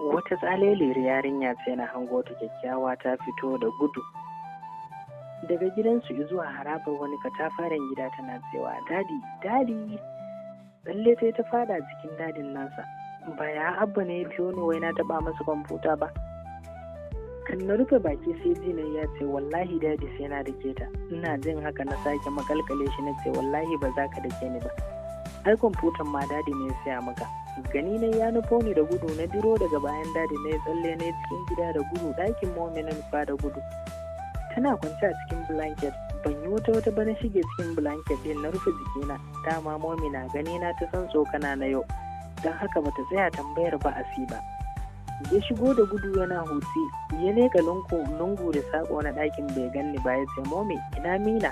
wata tsaleliyar yarinya ce na hango ta kyakkyawa ta fito da gudu daga gidansu zuwa harabar wani katafaren gida tana cewa dadi dadi. Tsalle sai ta fada jikin dadin nasa. Ba ya abba ne ya biyo ni wai na taba masa kwamfuta ba. Kan na rufe baki sai jina ya ce wallahi dadi sai na dake ta. Ina jin haka na sake makalkale shi na ce wallahi ba za ka dake ni ba. Ai kwamfutan ma dadi ne ya saya maka. Gani na ya nufo ni da gudu na biro daga bayan dadi na ya tsalle na cikin gida da gudu ɗakin momi na nufa da gudu. Tana kwance a cikin blanket, ban yi wata ba na shige cikin blanket din na rufe jikina. Dama momi na gani na ta san tsokana na yau, don haka bata tsaya tambayar ba asi ba. Ya shigo da gudu yana huci, ya leka lungu da sako na ɗakin bai ganni ba ya ce momi ina Mina.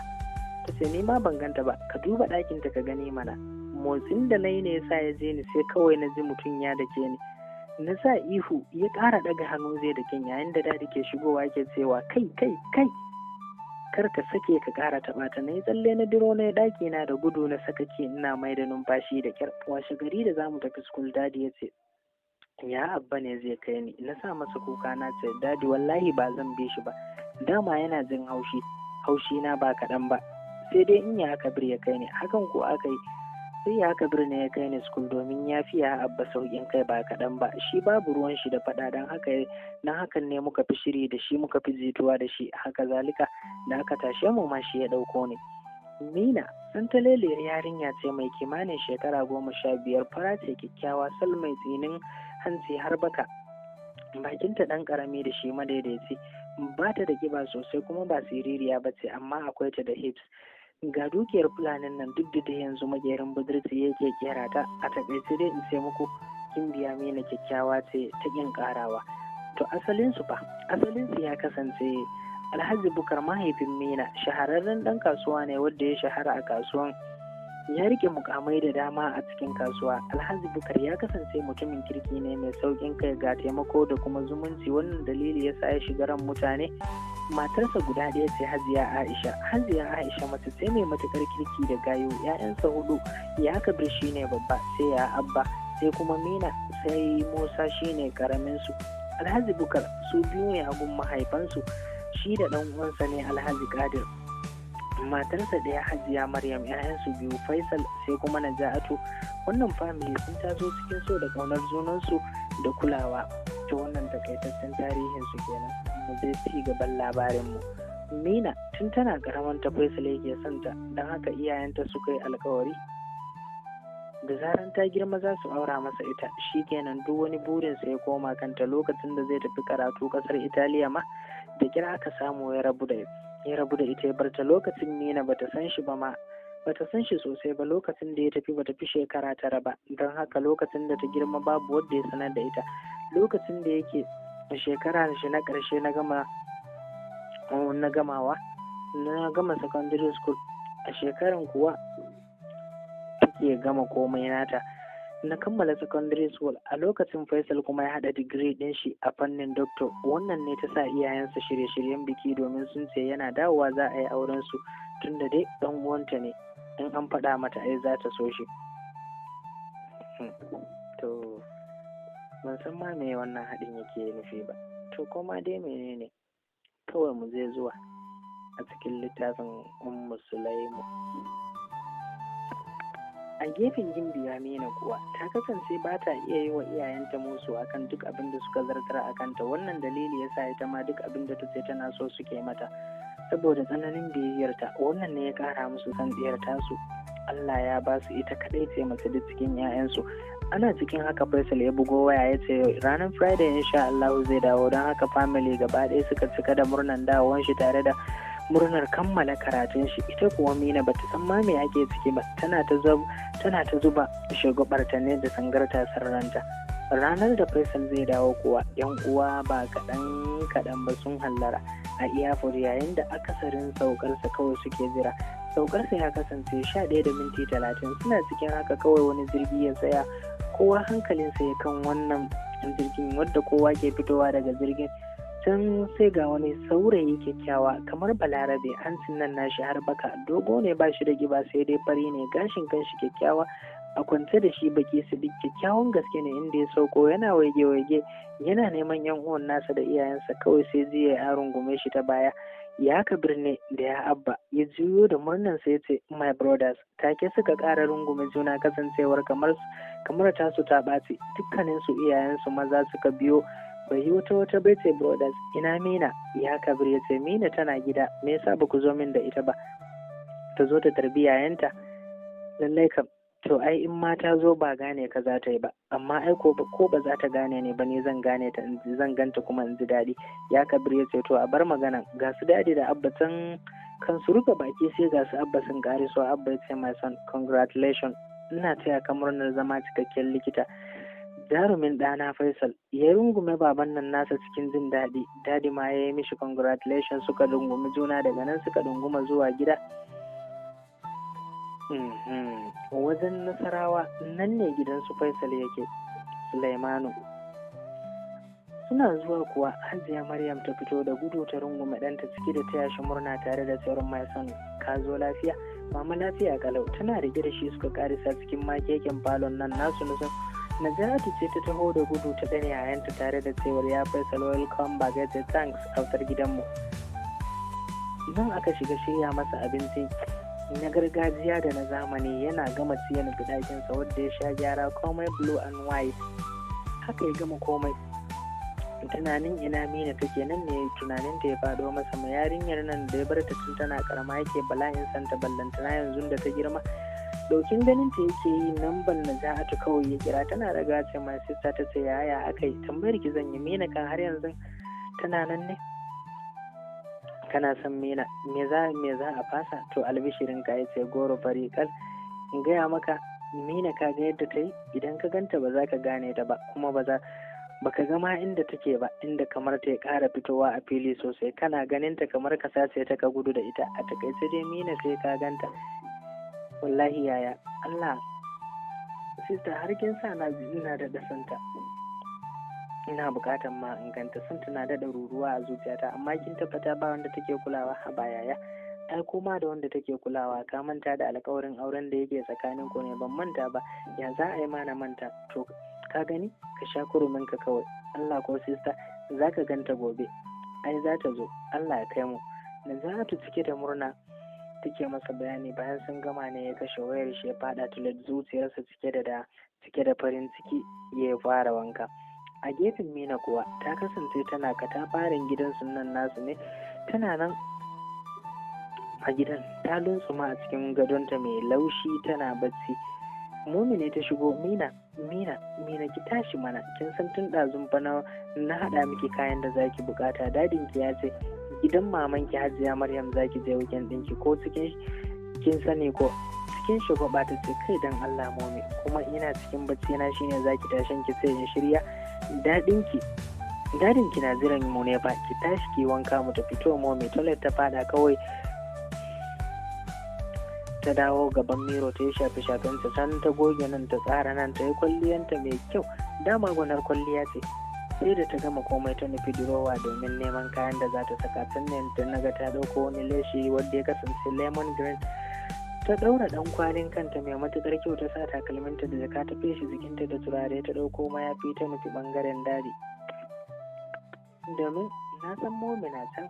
Ta ce ni ma ban ganta ba, ka duba ɗakin ta ka gani mana. Motsin da na yi ne yasa ya je ni sai kawai na ji mutum ya dake ni. Na sa ihu ya ƙara ɗaga hannu zai da kin yayin da dadi ke shigowa ke cewa kai kar ka sake ka ƙara taɓa ta. Na yi tsalle na diro na ɗaki na da gudu na saka ke ina mai da numfashi da kyar. Washe gari da zamu tafi school dadi ya ce ya abba ne zai kai ni. Na sa masa kuka na ce dadi wallahi ba zan bi shi ba, dama yana jin haushi na ba kaɗan ba, sai dai in ya kabir ya kai ni. Hakan ko aka yi, sai ya kabir ne ya kai ni school domin ya fiya abba sauƙin kai ba kaɗan ba. Shi babu ruwan shi da faɗa, don haka na hakan ne muka fi shiri da shi, muka fi jituwa da shi. Haka zalika da aka tashe mu ma shi ya ɗauko ni. Mina santaleliyar yarinya ce mai kimanin shekara 15, fara ce kyakkyawa sal mai tsinin hanci har baka, bakinta ɗan ƙarami da shi madaidaici. Ba ta da ƙiba sosai kuma ba siririya ba ce, amma akwai ta da hips. Ga dukiyar fulanin nan duk da yanzu magerin budurci yake kera ta. A takaice dai in ce muku kin biya Mina kyakkyawa ce ta kin karawa. To asalinsu ya kasance Alhaji Bukar mahaifin Mina shahararren dan kasuwa ne wanda ya shahara a kasuwan, ya rike mukamai da dama a cikin kasuwa. Alhaji Bukar ya kasance mutumin kirki ne mai saukin kai ga taimako da kuma zumunci. Wannan dalili yasa ya shiga ran mutane. Matarsa guda ɗaya ce Hajiya Aisha mace ce mai matukar kirki da gayo. 'Ya'yansa 4, ya kabir shine babba, sai ya abba, sai kuma Mina, sai Musa shine karamin su. Alhaji Bukar su biyu ne a gun mahaifansu, shi da ɗan uwansa ne Alhaji Kadir. Matarsa ɗaya Hajiya Maryam, 'ya'yansu 2 Faisal sai kuma Naja'atu. Wannan family sun taso cikin so da ƙaunar junansu da kulawa. To wannan takaitaccen tarihin su kenan. Mu zai ci gaban labarinmu. Mina tun tana karaman ta Faisal yake son ta, don haka iyayenta suka yi alkawari da zaran ta girma za su aura masa ita. Shikenan duk wani burinsa ya koma kanta. Lokacin da zai tafi karatu kasar Italiya ma da kira aka samu ya rabu da ita ya barta. Lokacin Mina bata san shi sosai ba. Lokacin da ya tafi bata fi shekara 9 ba, don haka lokacin da ta girma babu wanda ya sanar da ita. Lokacin da yake shekara shi na ƙarshe na gama secondary school, a shekaran kuwa take gama komai nata. Na kammala secondary school a lokacin Faisal kuma ya haɗa digiri ɗin shi a fannin doctor. Wannan ne ta sa iyayensa shirye-shiryen biki domin sun ce yana dawowa za a yi auren su, tunda dai ɗan uwanta ne. In an faɗa mata ai za ta so shi. To ban san ma me wannan haɗin yake nufi ba. To koma dai menene, kawai mu zai zuwa a cikin littafin Ummu Sulaimu. A gefen Gimbiya Mina kuwa ta kasance ba ta iya yi wa iyayenta musu akan duk abin da suka zartar a kanta. Wannan dalili ya sa ita ma duk abin da ta ce tana so suke mata, saboda tsananin biyayyarta. Wannan ne ya kara musu san diyar tasu. Allah ya ba su ita kadai ce mace duk cikin 'ya'yansu. Ana cikin haka Faisal ya bugo waya ya ce ranar Friday insha Allah zai dawo, don haka family gaba ɗaya suka cika da murnan dawowar shi tare da murnar kammala karatun shi. Ita kuwa Mina bata san ma me ake ciki ba, tana ta zuba shugabarta ne da sangarta sarranta. Ranar da Faisal zai dawo kuwa 'yan uwa ba kaɗan ba sun hallara a iyafur, yayin da akasarin saukarsa kawai suke jira. Saukarsa ya kasance 11:30. Suna cikin haka kawai wani jirgi ya tsaya. Kowa hankalinsa ya kan wannan jirgin, wadda kowa ke fitowa daga jirgin. Can sai ga wani saurayi kyakkyawa kamar balarabe, hancin nan nashi har baka, dogo ne ba shi da giba sai dai fari ne, gashin kanshi kyakkyawa a kwance da shi baki Sadiq kyakkyawan gaske ne inda ya sauko yana waige yana neman yan uwan nasa da iyayensa kawai sai jiya ya rungume shi ta baya ya Kabir ne da ya Abba ya juyo da murnan sai ya ce my brothers take suka ƙara rungume juna kasancewar kamar tasu ta ɓaci dukkaninsu iyayensu maza suka biyo bai yi wata bai ce brothers ina Mina ya Kabir ya ce Mina tana gida me yasa ba ku zo min da ita ba ta zo ta tarbi yayanta lallai kam to ai in ma ta zo ba gane ka za ta yi ba amma ai ko ba za ta gane ne ba ne zan gane ta zan ganta kuma in ji daɗi ya Kabir ya ce to a bar magana ga su daɗi da Abba can kan su rufe baki sai ga su Abba sun ƙare so Abba ya ce my son congratulations ina taya ka murnar zama cikakken likita jarumin ɗana Faisal ya rungume baban nan nasa cikin jin daɗi dadi ma ya yi mishi congratulations suka rungumi juna daga nan suka runguma zuwa gida wajen Nasarawa nan ne gidan su Faisal yake Sulaimanu suna zuwa kuwa Hajiya Maryam ta fito da gudu ta rungume ɗanta ciki da taya shi murna tare da sauran mai son ka zo lafiya mama lafiya kalau tana rike da shi suka karisa cikin makeken falon nan nasu Najatu ce ta taho da gudu ta ɗane yayanta tare da cewar ya Faisal welcome back at the thanks autar gidanmu idan aka shiga shirya masa abinci na gargajiya da na zamani yana gama siyan ɗakinsa wadda ya sha gyara komai blue and white haka ya gama komai tunanin ina Mina take nan ne tunanin ta ya faɗo masa ma yarinyar nan da ya bar ta tun tana karama yake bala'in santa ballantana yanzu da ta girma dokin ganin ta yake yi nan ban Najatu kawai ya kira tana raga ce my sister ta ce yaya akai tambayar ki zan yi Mina kan har yanzu tana nan ne kana son Mina me za a fasa to albishirin ka yace goro fariƙal in gaya maka Mina ka ga yadda ta yi idan ka ganta ba za ka gane ta ba kuma baka gama inda take ba inda kamar ta ya ƙara fitowa a fili sosai kana ganin ta kamar ka sace ta ka gudu da ita a takaice dai Mina sai ka ganta wallahi yaya Allah sister har kin sa na ina da dasanta ina bukatan ma in ganta sun tana da ruruwa a zuciyata amma kin tabbata ba wanda take kulawa a bayaya ai kuma da wanda take kulawa ka manta da alƙawarin auren da yake tsakanin ku ne ban manta ba ya za a yi mana manta to ka gani ka sha kurumin ka kawai Allah ko sister zaka ganta gobe ai za ta zo Allah ya kai mu Najatu cike da murna take masa bayani bayan sun gama ne ya kashe wayar shi ya fada tulet zuciyarsa cike da farin ciki ya fara wanka a gefen Mina kuwa ta kasance tana katafaren gidan sunan nasu ne tana nan a gidan ta luntsuma a cikin gadonta mai laushi tana bacci Mumi ne ta shigo Mina ki tashi mana kin san tun ɗazun fa na haɗa miki kayan da zaki bukata dadin ki ya ce gidan mamanki Hajiya Maryam zaki je weekend ɗinki ko cikin kin sani ko cikin shugaba ta ce kai dan Allah Mumi kuma ina cikin bacci na shine zaki tashin ki sai in shirya dadinki na jiran mu ne ba ki tashi ki wanka mu ta fito Mumi toilet ta fada kawai ta dawo gaban miro ta yi shafe-shafenta san ta goge nan ta tsara nan ta yi kwalliyanta mai kyau dama gwanar kwalliya ce sai da ta gama komai ta nufi durowa domin neman kayan da za ta saka sannan ta naga ta ɗauko wani leshi wanda ya kasance lemon green ta ɗaura ɗan kwalin kanta mai matuƙar kyau ta sa takalminta da jaka ta feshi jikinta da turare ta ɗauko mayafi ta nufi ɓangaren dadi domin na san Momi na can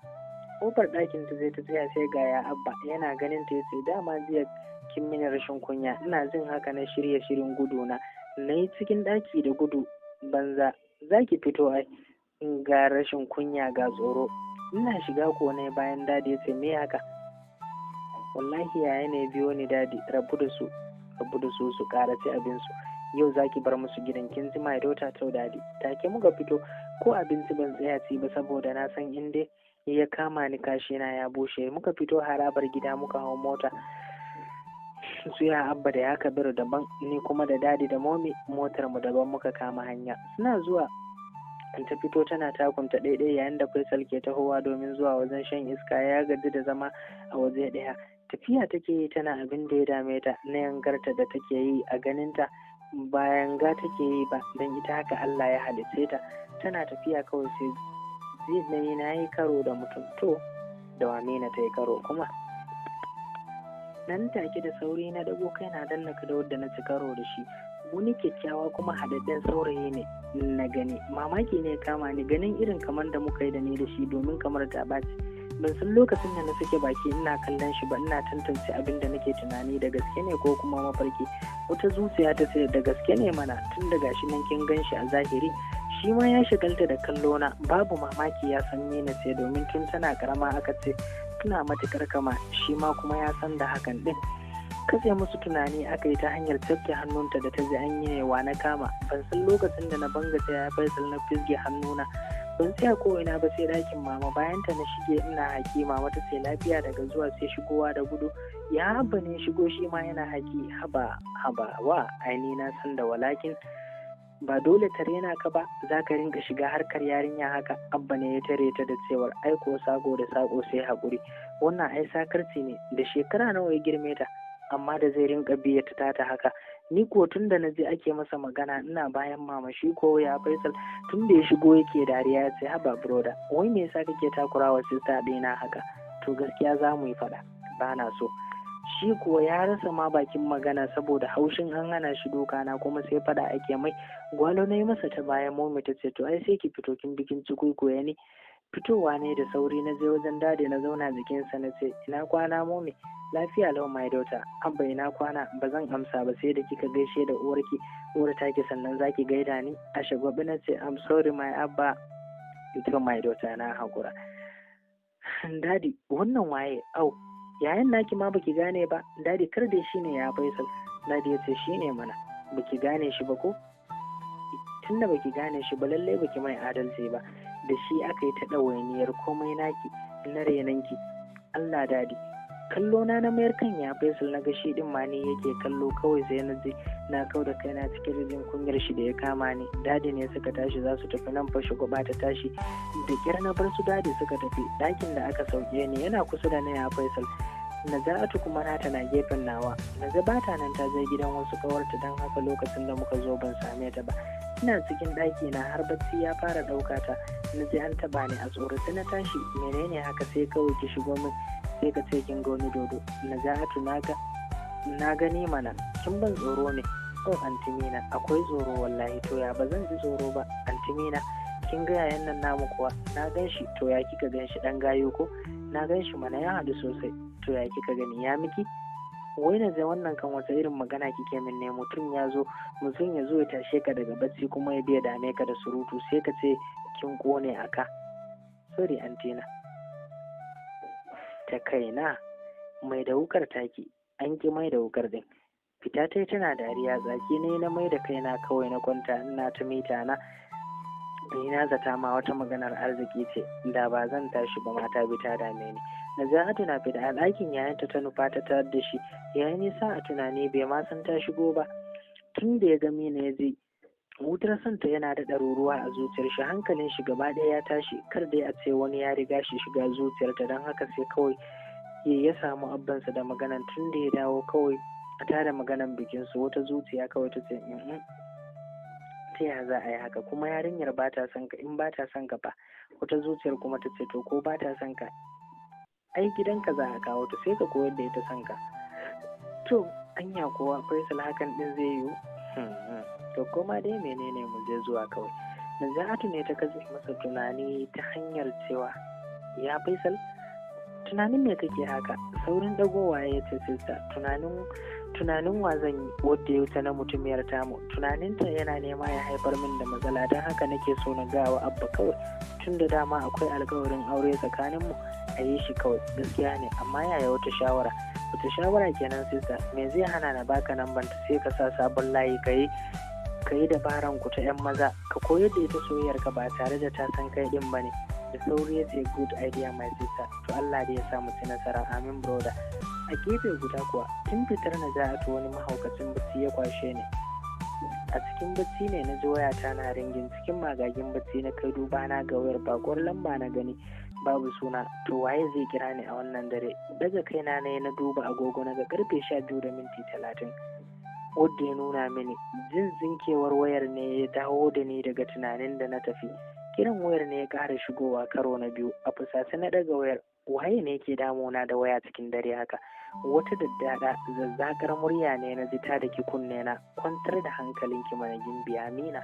kofar ɗakin ta zai ta tsaya sai ga ya Abba yana ganin ta yace dama jiya kin mini rashin kunya ina jin haka na shirye shirin gudu na yi cikin ɗaki da gudu banza zaki fito ai ga rashin kunya ga tsoro ina shiga ko ne bayan dadi yace me haka wallahi yaya ne biyo ni dadi rabu da su su karace abin su yau zaki bar musu gidan kin ji my daughter to dadi take muka fito ko abinci ban tsaya ci ba saboda na san inda ya kama ni kashi na ya bushe muka fito harabar gida muka hau mota su ya Abba da ya Kabiru daban ni kuma da dadi da Momi motar mu daban muka kama hanya suna zuwa ta fito tana takunta ɗaiɗai yayin da Faisal ke tahowa domin zuwa wajen shan iska ya gaji da zama a waje ɗaya tafiya take yi tana abin da ya dame ta na yangarta da take yi a ganinta ba yanga take yi ba don ita haka Allah ya halicce ta tana tafiya kawai sai na yi karo da mutum to da wamina ta yi karo kuma nan take da sauri na dago kai na dallaka da wadda na ci karo da shi. Wani kyakkyawa kuma haɗaɗɗen saurayi ne na gani. Mamaki ne kama ni ganin irin kamar da muka yi da ni da shi, domin kamar ta ɓaci. Ban san lokacin da na sake baki ina kallon shi ba, ina tantance abin da nake tunani da gaske ne ko kuma mafarki. Wata zuciya ta ce da gaske ne mana, tun da gashi nan kin gan shi a zahiri. Shi ma ya shagalta da kallo na, babu mamaki ya san ni na ce, domin tun tana karama aka ce tuna matukar kama, shi ma kuma ya san da hakan din. Katse musu tunani aka yi ta hanyar tafke hannunta da ta ji an yi wa na kama. Ban san lokacin da na banga ta ya Faisal na fisge hannuna. Ban tsaya ko ina ba sai ɗakin mama, bayan ta na shige ina haki. Mama ta ce lafiya daga zuwa sai shigowa da gudu. Ya Abba ne shigo shi ma yana haki. Haba wa aini na san da walakin ba dole ta rena ka ba, za ka rinka shiga harkar yarinya haka. Abba ne ya tare ta da cewar aiko sako da sako sai haƙuri, wannan ai sakarci ne, da shekara nawa ya girme ta amma da zai rinka biya ta haka. Ni ko tun da na je ake masa magana ina bayan mama, shi ko ya Faisal tun da ya shigo yake dariya ya ce haba broda, wai me yasa kake takurawa sista ɗina haka? To gaskiya za mu yi faɗa, ba na so. Shi kuwa ya rasa ma bakin magana saboda haushin an hana shi doka na, kuma sai faɗa ake mai. Gwalo na yi masa ta bayan momi ta ce to ai sai ki fito kin bikin cikuikuya ne. Fitowa ne da sauri na je wajen dade na zauna jikinsa na ce ina kwana momi? Lafiya lau my daughter. Abba ina kwana? Ba zan amsa ba sai da kika gaishe da uwarki, uwar taki sannan zaki gaida ni. A shagwabi na ce I'm sorry my Abba. Ito my daughter na hakura. Dadi wannan waye? Au yayan naki ma baki gane ba? Dadi kar dai shine ya Faisal. Dadi ya ce shine mana. Baki gane shi ba ko? Tunda baki gane shi ba lallai baki mai adalci ba. Da shi aka yi ta ɗawainiyar komai naki na renanki. Allah dadi. Kallo na mayar kan ya Faisal na ga shi din ma ne yake kallo, kawai sai na ji na kau da kaina cikin rijin kunyar shi da ya kama ni. Dadi ne suka tashi za su tafi, nan fashe gaba ta tashi da kyar na bar su dadi suka tafi. Ɗakin da aka sauke ni yana kusa da na ya Faisal. Naja'atu kuma nata na gefen nawa. Naja bata nan ta je gidan wasu kawarta, don haka lokacin da muka zo ban same ta ba. Ina cikin ɗaki na har bacci ya fara ɗauka ta. Na je an taɓa ni a tsorace na tashi. Menene haka? Sai kawai ki shigo min sai ka ce kin ga wani dodo. Naja'atu na gani mana, kin ban tsoro ne. Oh antimina akwai tsoro wallahi. To ya ba zan ji tsoro ba antimina? Kin ga yayan nan namu kuwa? Na gan shi. To ya kika gan shi? Dan gayo ko? Na gan shi mana, ya haɗu sosai. To ya kika gani? Ya miki? Wai na zai wannan kan wata irin magana kike min ne? Mutum ya zo ya tashe ka daga bacci kuma ya biya dame ka da surutu sai ka ce kin kone aka. Sorry antina. Ta kaina mai da wukar taki, an ki mai da wukar din. Fita tai tana dariya, zaki ne na mai da kaina kawai na kwanta ina ta mita na. Na zata ma wata maganar arziki ce, da ba zan tashi ba mata bi ta dame ni. Naja'atu na fita a ɗakin yayanta ta nufa ta tarar da shi. Yayi nisa a tunani bai ma san ta shigo ba. Tun da ya ga Mina ya je, wutar santa yana da ɗaruruwa a zuciyar shi, hankalin shi gaba ɗaya ya tashi, kar dai a ce wani ya riga shi shiga zuciyarta, don haka sai kawai ya samu abbansa da maganan. Tun da ya dawo kawai a tada maganan bikinsu, wata zuciya kawai ta ce ta ya za a yi haka, kuma yarinyar ba ta son ka, in ba ta son ka ba. Wata zuciyar kuma ta ce to ko ba ta son ka ai gidanka za a kawo ta, sai ka koyar da ita son ka. To anya kowa Faisal hakan din zai yiwu? To koma dai menene mu je zuwa kawai. Naja'atu ne ta katse masa tunani ta hanyar cewa ya Faisal tunanin me kake haka? Saurin dagowa ya ce sista tunanin wa zan yi wadda ya wuce na mutumiyar tamu. Tunaninta yana nema ya haifar min da matsala, don haka nake so na gawa Abba kawai. Tun da dama akwai alkawarin aure tsakaninmu, a yi shi kawai. Gaskiya ne, amma yaya wata shawara kenan sista? Me zai hana na baka nan banta sai ka sa sabon layi ka yi dabaran ku ta 'yan maza, ka koyar da ita soyayyar ka ba tare da ta san kai din bane. Da sauri ya ce good idea my sister. To Allah da ya sa mu ci nasara, amin brother. A gefe guda kuwa tun fitar Naja'atu wani mahaukacin bacci ya kwashe ni. A cikin bacci ne na ji wayata na ringin, cikin magagin bacci na kai duba na ga wayar, bakon lamba na gani babu suna. To waye zai kira ni a wannan dare? Daga kaina ne na duba agogo na ga karfe 12:30 wadda ya nuna mini. Jin zinkewar wayar ne ya dawo da ni daga tunanin da na tafi. Kiran wayar ne ya ƙara shigowa karo na biyu. A fusace na daga wayar. waye ne yake damuna da waya cikin dare haka? Wata daddada zazzakar murya ne na ji ta daki kunne na. Kwantar da hankalinki mana gimbiya Amina.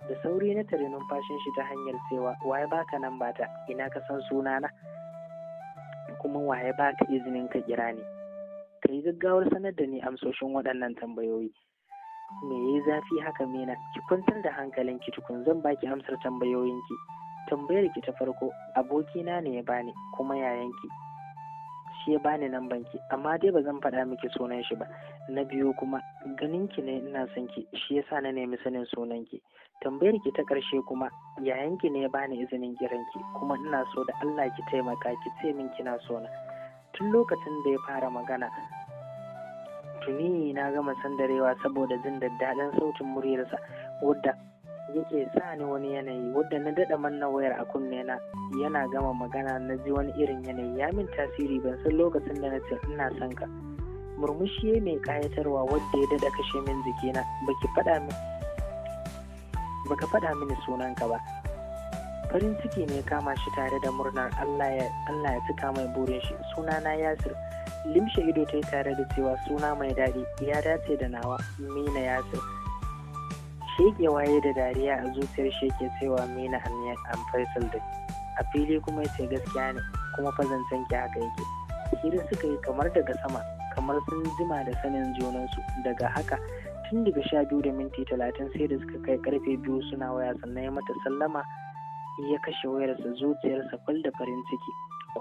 Da sauri na tare numfashin shi ta hanyar cewa waye baka nan bata, ina ka san sunana, kuma waye baka izinin ka kira ni? Ka yi gaggawar sanar da ni amsoshin waɗannan tambayoyi. Me yayi zafi haka Mina? Ki kwantar da hankalinki tukun, zan baki amsar tambayoyinki. Tambayar ki ta farko, abokina ne ya bani, kuma yayanki shi ya bani nambanki, amma dai ba zan faɗa miki sunan shi ba. Na biyu kuma, ganinki ne ina son ki, shi yasa na nemi sanin sunanki. Tambayar ki ta ƙarshe kuma, yayanki ne ya bani izinin kiranki, kuma ina so da Allah ki taimaka ki ce min kina so na. Tun lokacin da ya fara magana, tuni na gama sandarewa saboda jin daddaɗin sautin muryarsa wadda yake sa ni wani yanayi, wadda na daɗa manna wayar a kunne na. Yana gama magana na ji wani irin yanayi ya min tasiri, ban san lokacin da na ce ina son ka. Murmushi mai ƙayatarwa wadda ya daɗa kashe min jikina. Baka faɗa mini sunanka ba. Farin ciki ne kama shi tare da murnar Allah ya cika mai burin shi. Sunana Yasir. Limshe ido ta yi tare da cewa suna mai daɗi ya dace da nawa, Mina Yasir. Sheke waye da dariya a zuciyar shi yake cewa Mina an Faisal da a fili kuma yace gaskiya ne, kuma fa zancen ki haka yake. Hira suka yi kamar daga sama, kamar sun jima da sanin junansu. Daga haka tun daga 12:30 sai da suka kai karfe 2 suna waya, sannan ya mata sallama ya kashe wayarsa, zuciyarsa fal da farin ciki.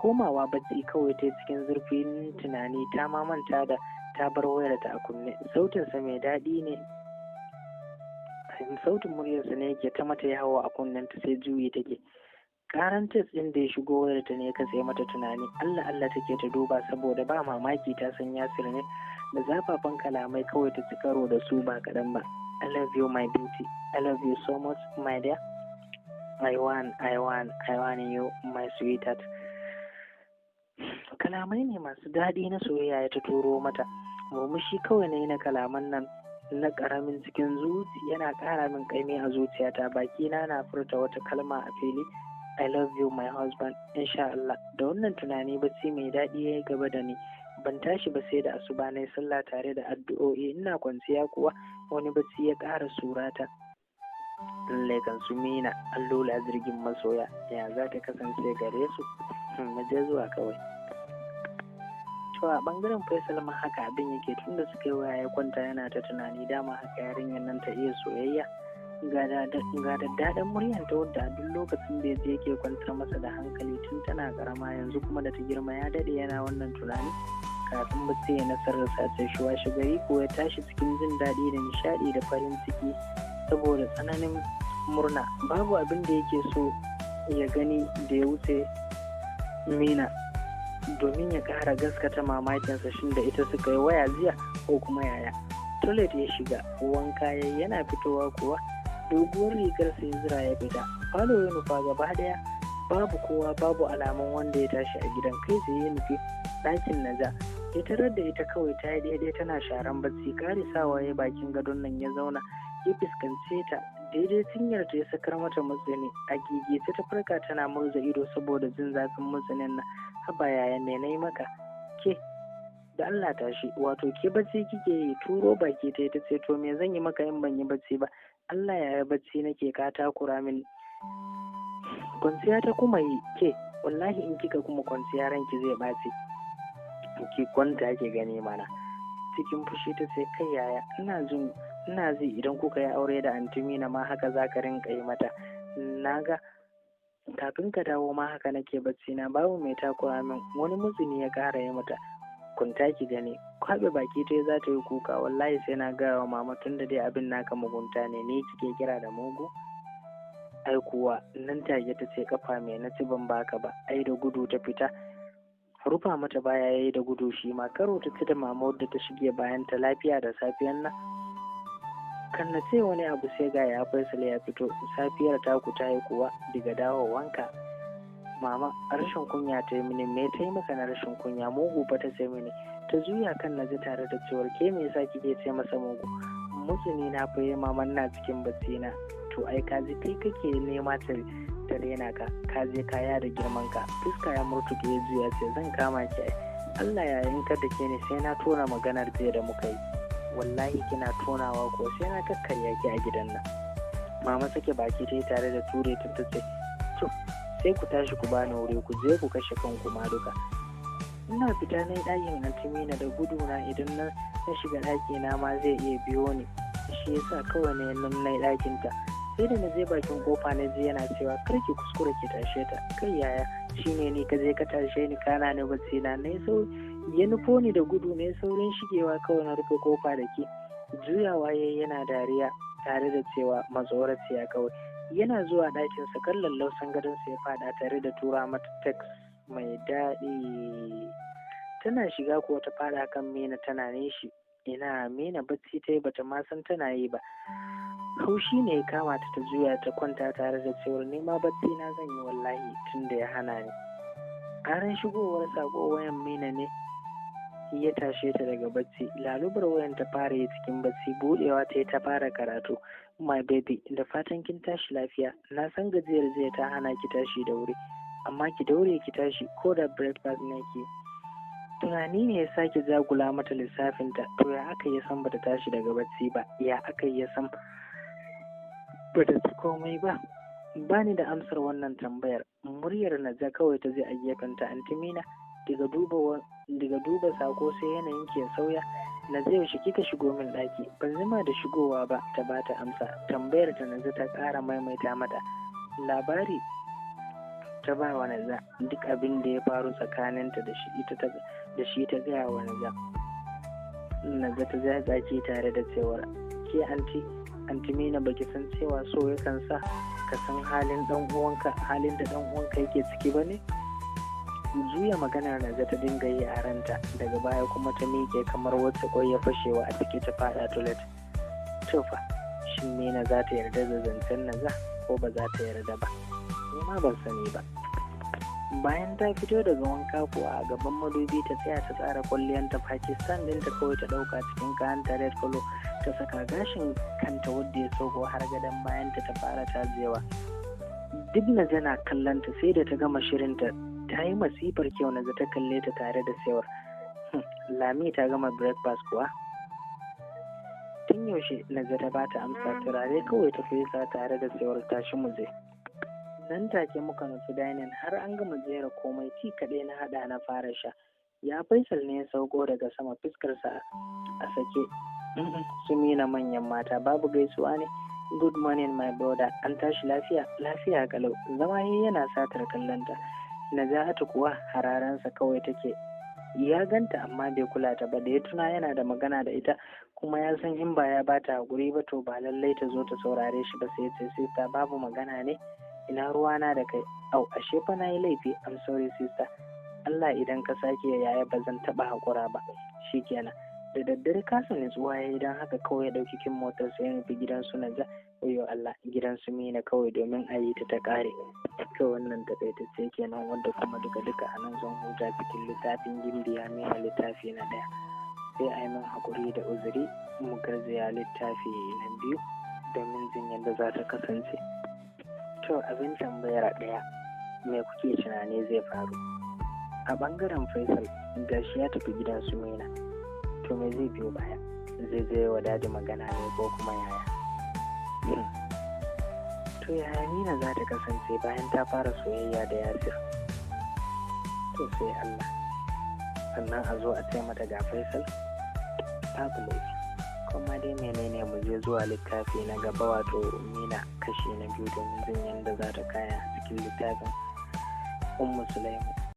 Komawa bacci kawai ta cikin zurfin tunani, ta mamanta da ta bar wayarta a kunne. Sautinsa mai daɗi ne, sautin muryarsa ne yake ta mata yawo a kunnenta, sai juyi take. Karan tes ɗin da ya shigo wayarta ne ya katse mata tunani. Allah take ta duba, saboda ba mamaki ta san Yasir ne. Da zafafan kalamai kawai ta ci karo da su ba kaɗan ba. I love you my beauty, I love you so much my dear, I want you my sweetheart. Kalamai ne masu daɗi na soyayya ya ta turo mata. Murmushi kawai ne na kalaman nan na ƙaramin cikin zuci yana ƙara min ƙaimi a zuciyata. Bakina na furta wata kalma a fili, I love you my husband, insha Allah. Da wannan tunani bacci mai daɗi ya yi gaba da ni. Ban tashi ba sai da asuba na yi sallah tare da addu'o'i. Ina kwanciya kuwa wani bacci ya ƙara surata. Lallai kan su Mina allola jirgin masoya, ya za ta kasance gare su? Mu je zuwa kawai. To a bangaren Faisal ma haka abin yake, tunda suka yi waya ya kwanta yana ta tunani. Dama haka yarinyar nan ta iya soyayya, ga daddaɗan muryanta wadda a duk lokacin da yaje yake kwantar masa da hankali tun tana karama. Yanzu kuma da ta girma ya daɗe yana wannan tunani kafin bacci ya nasarar sace shi. Washe gari ko ya tashi cikin jin daɗi da nishaɗi da farin ciki saboda tsananin murna. Babu abin da yake so ya gani da ya wuce Mina, domin ya ƙara gaskata mamakinsa shin da ita suka yi waya jiya ko kuma yaya. Toilet ya shiga, wanka yana fitowa kuwa doguwar rigar sai zira ya fita. Falo ya nufa gaba daya, babu kowa, babu alamun wanda ya tashi a gidan. Kai sai ya nufi ɗakin Naja, ya tarar da ita kawai ta yi daidai tana sharan bacci. Karisawa ya bakin gadon nan ya zauna ya fuskance ta, daidai cinyar ta ya sakar mata mutsini. A gigice ta farka tana murza ido saboda jin zafin mutsinin nan. Haba yaya me na yi maka? Ke da Allah tashi, wato ke bacci kike yi? Turo baki ta ce to me zan yi maka in ban yi bacci ba? Allah ya yi bacci nake, ka takura min. Kwanciya ta kuma yi. Ke wallahi in kika kuma kwanciya ranki zai ɓaci, ki kwanta ki gani mana. Cikin fushi ta ce kai yaya, ina ji idan kuka yi aure da Antimina ma haka za ka rinka yi mata. Naga kafin ka dawo ma haka nake bacci na, babu mai takura min. Wani mutsini ya ƙara yi mata. Kunta ki gani. Kwaɓe baki ta za ta yi kuka. Wallahi sai na gaya wa mama, tun da dai abin naka mugunta ne, ni kike kira da mugu? Ai kuwa nan take ta ce kafa mai na ci ban baka ba. Ai da gudu ta fita. Rufa mata baya yayi da gudu shi ma. Karo ta ci da mama wadda ta shige bayan ta. Lafiya da safiyan nan? Kan na ce wani abu sai ga ya Faisal ya fito. Safiyar taku ta yi kuwa daga dawowanka? Mama rashin kunya ta yi mini. Me ta yi maka na rashin kunya? Mugu ba ta ce mini. Ta juya kan Naji tare da cewar ke me yasa kike ce masa mugu? Mutsuni na fa yi mama, na cikin bacci na. To ai ka ji kai kake nema ta ta rena ka je kaya da girman ka. Fuska ya murtuke ya juya ce zan kama ki Allah ya yanka da ke ne sai na tona maganar jiya da muka yi. Wallahi kina tonawa ko sai na kakkarya ki a gidan nan. Mama sake baki ta yi tare da ture ta ce to sai ku tashi ku bani wuri ku je ku kashe kanku ma duka. Ina fita na ɗakin Antimina da guduna idan na shiga ɗaki na ma zai iya biyo ni. Shi yasa kawai na yi ɗakin ta. Sai da na je bakin kofa na je yana cewa kar ki kuskura ki tashe ta. Kai yaya shine ni ka je ka tashe ni kana ni bacci na ne sau ya nufo ni da gudu ne saurin shigewa kawai na rufe kofa da ke. Juyawa yayi yana dariya tare da cewa matsoraciya kawai. Yana zuwa ɗakinsa kallon lausan gadonsa ya fada tare da tura mata text mai daɗi. Tana shiga kuwa ta fada kan Mina tana nishi. Ina Mina bacci ta yi bata ma san tana yi ba. Haushi ne ya kama ta juya ta kwanta tare da cewar nema bacci na zan yi wallahi tun da ya hana ni. Ƙaran shigowar sako wayan Mina ne ya tashe ta daga bacci. Lalubar wayan ta fara yi cikin bacci, buɗewa ta yi ta fara karatu. My baby, da fatan kin tashi lafiya. Na san gajiyar jiya ta hana ki tashi da wuri, amma ki daure ki tashi ko da breakfast ne ki. Tunani ne ya sake jagula mata lissafinta. To ya aka yi san bata tashi daga bacci ba? Ya aka yi san bata ci komai ba? Bani da amsar wannan tambayar. Muryar Najja kawai ta je a gefenta. Antimina, daga duba sako sai yanayin ke sauya. Najja yaushe kika shigo min ɗaki? Ban zama da shigowa ba, ta bata amsa. Tambayar ta Najja ta ƙara maimaita mata. Labari ta ba wa Najja duk abin da ya faru tsakaninta da shi ta gaya wa Najja. Najja ta ja tsaki tare da cewar ke Antimina baki san cewa so yakan sa ka san halin da dan uwanka yake ciki bane? Juya maganar Najja ta dinga yi a ranta, daga baya kuma ta miƙe kamar wacce kwai ya fashewa a ciki ta fada toilet. To fa shin Mina za ta yarda da zancen Najja ko ba za ta yarda ba? Ni ma ban sani ba. Bayan ta fito daga wanka kuwa a gaban madubi ta tsaya ta tsara kwalliyanta. Pakistan ɗinta kawai ta ɗauka cikin kayan ta red color ta saka gashin kanta wadda ya sauko har gadon bayanta ta fara tajewa. Duk Najja na kallonta sai da ta gama shirinta ta yi masifar kyau. Najja ta kalle ta tare da cewar Lami ta gama breakfast kuwa? Tun yaushe? Najja ta bata amsa. Turare kawai ta fesa tare da cewar tashi mu je. Nan take muka nufi dining har an gama jera komai, ti kaɗai na haɗa na fara sha. Ya Faisal ne ya sauko daga sama, fuskarsa a sake. Su Mina manyan mata, babu gaisuwa ne? Good morning my brother, an tashi lafiya? Lafiya kalau. Zama yana satar kallonta. Naja'atu kuwa hararansa kawai take. Ya ganta amma bai kula ta ba, da ya tuna yana da magana da ita kuma ya san in ba ya bata hakuri ba to ba lallai ta zo ta saurare shi ba, sai ce sister babu magana ne? Ina ruwana da kai? Au, ashe fa na yi laifi. I'm sorry sister. Allah idan ka sake yaya ba zan taɓa haƙura ba. Shikenan. Da daddare kasa nutsuwa ya yi, don haka kawai ya ɗauki kin motar sai ya nufi gidan su Najja. Oyo Allah, gidan su Mina kawai domin a yi ta ƙare. To wannan takaitacce kenan, wanda kuma duka a nan zan huta cikin littafin Gimbiya Mina littafi na 1. Sai a yi min haƙuri da uzuri mu garzaya littafi na 2 domin jin yadda za ta kasance. To abin tambayar ɗaya, me kuke tunani zai faru? A ɓangaren Faisal, gashi ya tafi gidan su Mina. To me zai biyo baya? Zai je wa dadi magana ne ko kuma yaya? To yaya Mina za ta kasance bayan ta fara soyayya da Yasir? To sai Allah. Sannan a zo a ce mata ga Faisal? Babu laifi. Kuma dai menene mu je zuwa littafi na gaba, wato Mina kashi na 2 domin jin yadda za ta kaya cikin littafin Ummu Sulaiman.